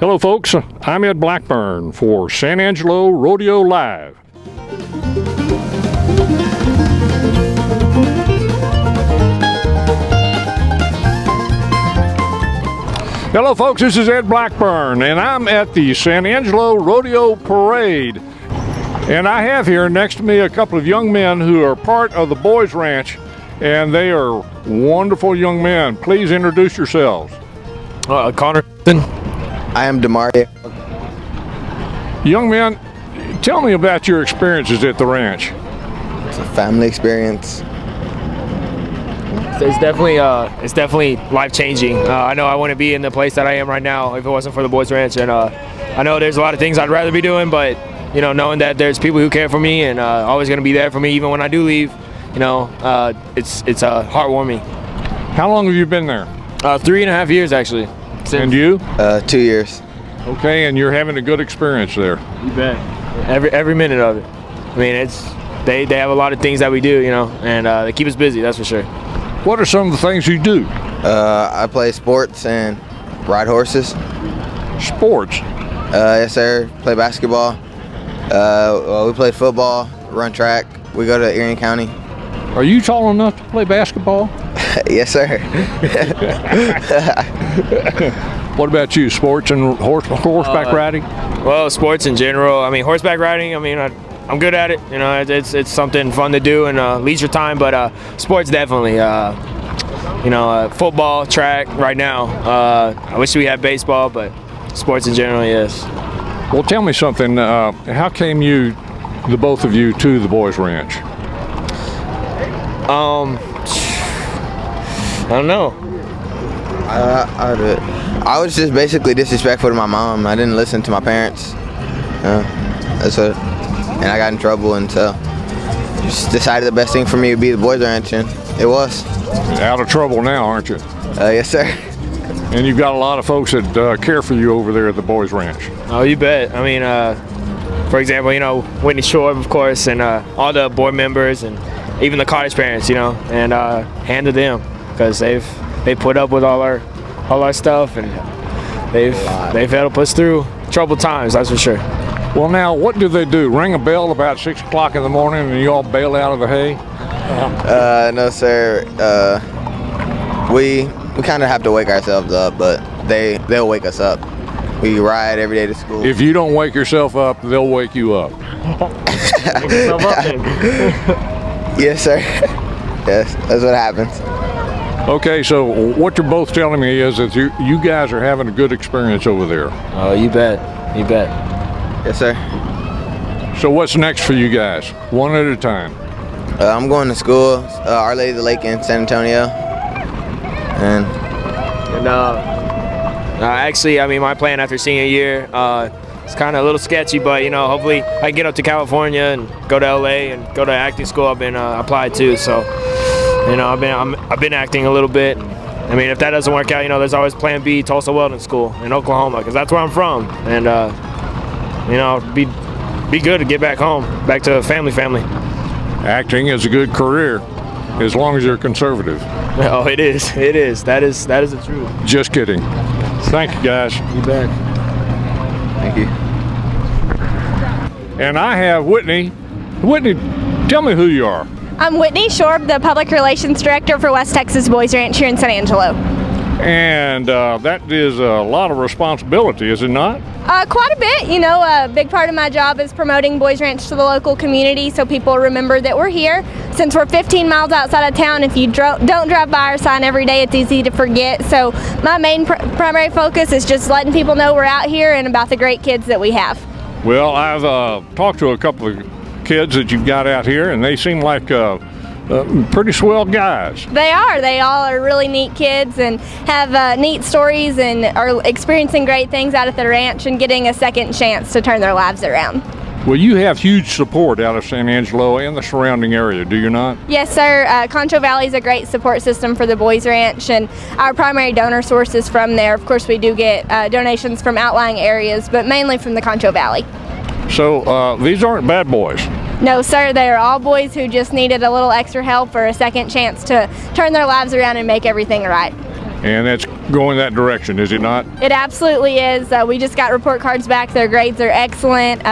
Hello folks, I'm Ed Blackburn for San Angelo Rodeo Live. Hello folks, this is Ed Blackburn and I'm at the San Angelo Rodeo Parade. And I have here next to me a couple of young men who are part of the Boys Ranch, and they are wonderful young men. Please introduce yourselves. Connor. I am Demario. Young men, tell me about your experiences at the ranch. It's a family experience. It's definitely life-changing. I know I wouldn't be in the place that I am right now if it wasn't for the Boys Ranch, and I know there's a lot of things I'd rather be doing, but you know, knowing that there's people who care for me and always going to be there for me even when I do leave, you know, it's heartwarming. How long have you been there? 3.5 years actually. And you? 2 years. Okay, and you're having a good experience there. You bet. Every minute of it. I mean, they have a lot of things that we do, you know, and they keep us busy, that's for sure. What are some of the things you do? I play sports and ride horses. Sports? Yes, sir. Play basketball. We play football, run track. We go to Erie County. Are you tall enough to play basketball? Yes, sir. What about you? Sports and horseback riding? Well, sports in general. I mean, horseback riding. I mean, I'm good at it. You know, it's something fun to do and leisure time. But sports definitely. You know, football, track. Right now, I wish we had baseball, but sports in general, yes. Well, tell me something. How came you, the both of you, to the Boys Ranch? I don't know. I was just basically disrespectful to my mom. I didn't listen to my parents. That's it. And I got in trouble, and so just decided the best thing for me would be the Boys Ranch, and it was. Out of trouble now, aren't you? Yes, sir. And you've got a lot of folks that care for you over there at the Boys Ranch. Oh, you bet. I mean, for example, you know, Whitney Shorb, of course, and all the board members, and even the cottage parents, you know, and hand to them because they put up with all our stuff, and they've helped us through troubled times, that's for sure. Well, now, what do they do? Ring a bell about 6 o'clock in the morning and you all bail out of the hay? No, sir. We kind of have to wake ourselves up, but they'll wake us up. We ride every day to school. If you don't wake yourself up, they'll wake you up. Wake yourself up then. Yes, sir. Yes, that's what happens. Okay, so what you're both telling me is that you guys are having a good experience over there. Oh, you bet. You bet. Yes, sir. So what's next for you guys? One at a time. I'm going to school, Our Lady of the Lake in San Antonio. And actually, I mean, my plan after senior year, it's kind of a little sketchy, but you know, hopefully I can get up to California and go to LA and go to acting school. I've been applied to, so you know, I've been acting a little bit. I mean, if that doesn't work out, you know, there's always Plan B, Tulsa Welding School in Oklahoma, because that's where I'm from, and you know, be good to get back home, back to family. Acting is a good career, as long as you're conservative. Oh, it is. That is the truth. Just kidding. Thank you, guys. You bet. thank you. And I have Whitney. Whitney, tell me who you are. I'm Whitney Shorb, the Public Relations Director for West Texas Boys Ranch here in San Angelo. And that is a lot of responsibility, is it not? Quite a bit. You know, a big part of my job is promoting Boys Ranch to the local community so people remember that we're here. Since we're 15 miles outside of town, if you don't drive by our sign every day, it's easy to forget. So my main primary focus is just letting people know we're out here and about the great kids that we have. Well, I've talked to a couple of kids that you've got out here, and they seem like pretty swell guys. They are. They all are really neat kids and have neat stories and are experiencing great things out at the ranch and getting a second chance to turn their lives around. Well, you have huge support out of San Angelo and the surrounding area, do you not? Yes, sir. Concho Valley is a great support system for the Boys Ranch, and our primary donor source is from there. Of course, we do get donations from outlying areas, but mainly from the Concho Valley. So these aren't bad boys. No, sir. They are all boys who just needed a little extra help or a second chance to turn their lives around and make everything right. and it's going that direction, is it not? It absolutely is. We just got report cards back. Their grades are excellent.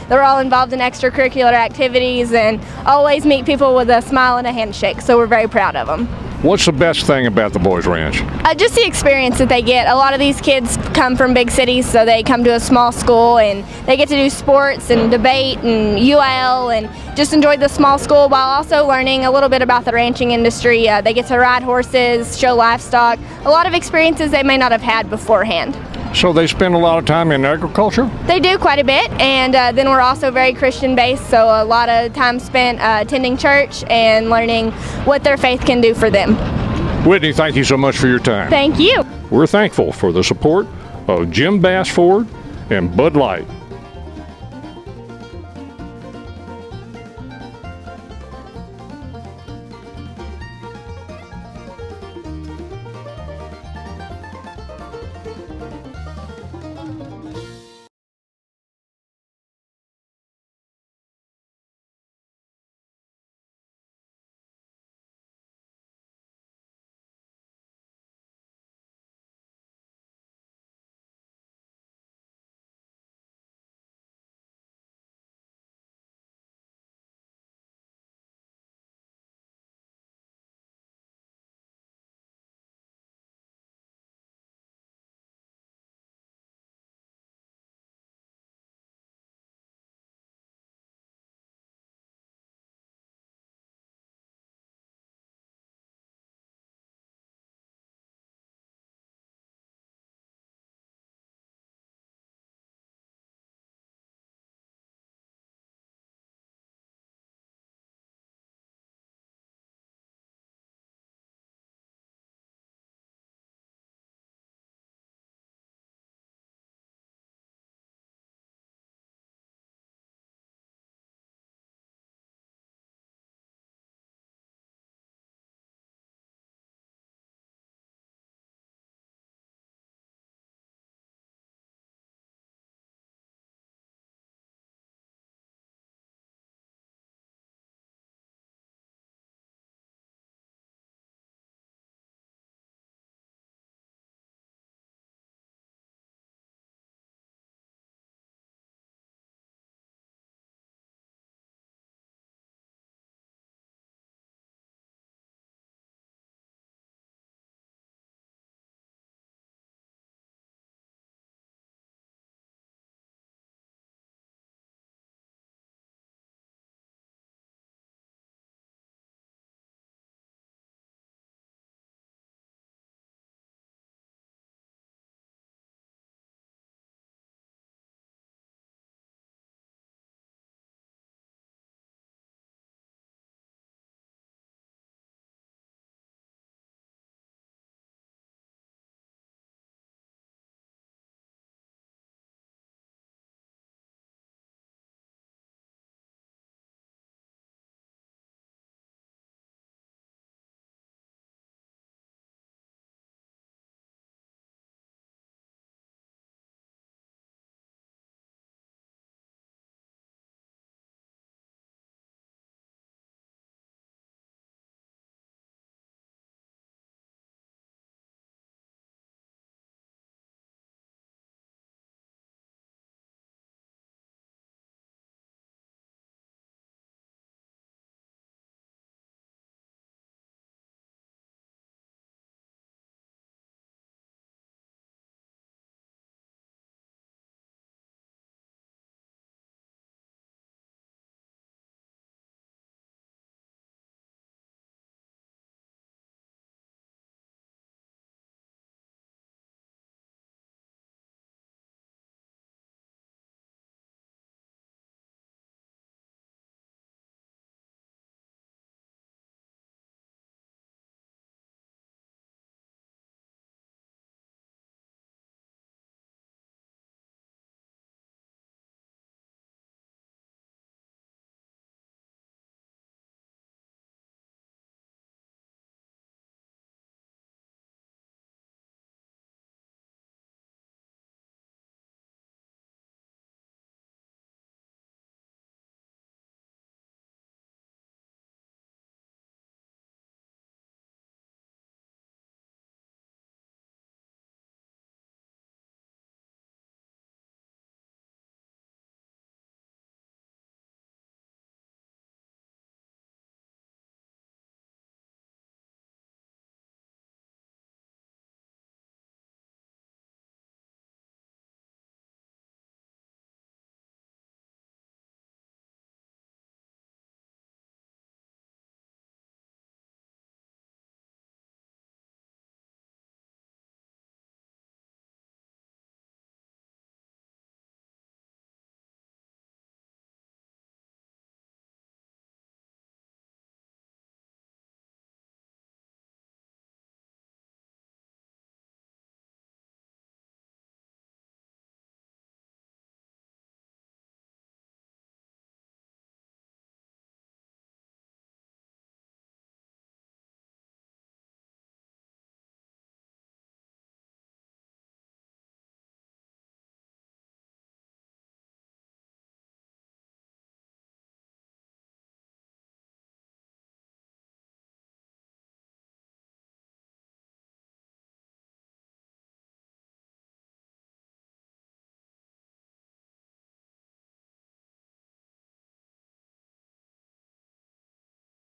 They're all involved in extracurricular activities and always meet people with a smile and a handshake, so we're very proud of them. What's the best thing about the Boys Ranch? Just the experience that they get. A lot of these kids come from big cities, so they come to a small school and they get to do sports and debate and UIL and just enjoy the small school while also learning a little bit about the ranching industry. They get to ride horses, show livestock, a lot of experiences they may not have had beforehand. So they spend a lot of time in agriculture? They do quite a bit, and then we're also very Christian-based, so a lot of time spent attending church and learning what their faith can do for them. Whitney, thank you so much for your time. Thank you. We're thankful for the support of Jim Bass Ford and Bud Light.